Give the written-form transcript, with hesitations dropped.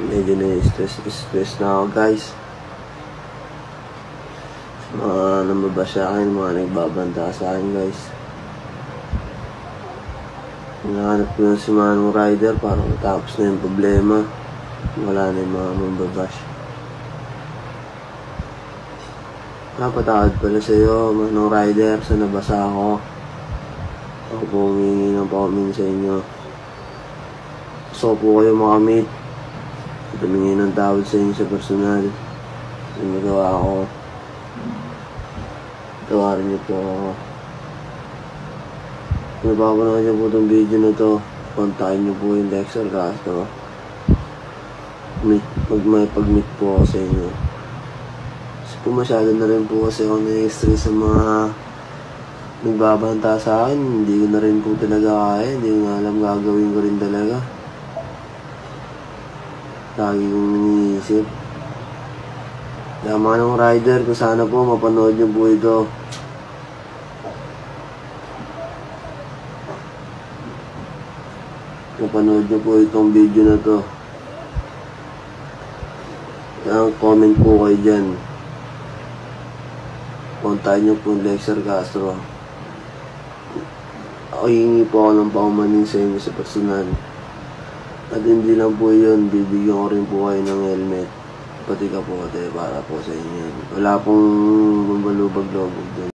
Medyo na-stress na ako, guys. Mga namaba sa akin, mga nagbabanta sa akin, guys. Hinahanap ko na si Manong Rider para matapos na yung problema. Wala na yung mga mambabash. Napatawad pala sa'yo, Manong Rider, sa nabasa ako. Ako po humingi ng paumin sa inyo. Gusto po kayo makamit. Humingi ng tawad sa inyo sa personal. Yung nagawa ko. Tawarin niyo po ako. Kung napapanood niyo po itong video na to, kontakin niyo po yung Dexter Castro. May pag-meet po ako sa inyo. Kasi po masyado na rin po kasi ako na-stress sa mga nagbabanta sa akin. Hindi ko na rin po talaga kaya. Hindi ko na alam gagawin ko rin talaga. Lagi kong iniisip. Kaya Manong Rider, kung sana po mapanood niyo po ito. Mapanood niyo po itong video na to. Kaya comment po kayo dyan. Kontakin niyo po Dexter Castro. Ako hihingi po ako ng paumanin sa inyo sa personal. At hindi lang po yun, bibigyan ko rin po kayo ng helmet. Pati kapote para po sa inyo. Wala pong mabalubag-lobog doon.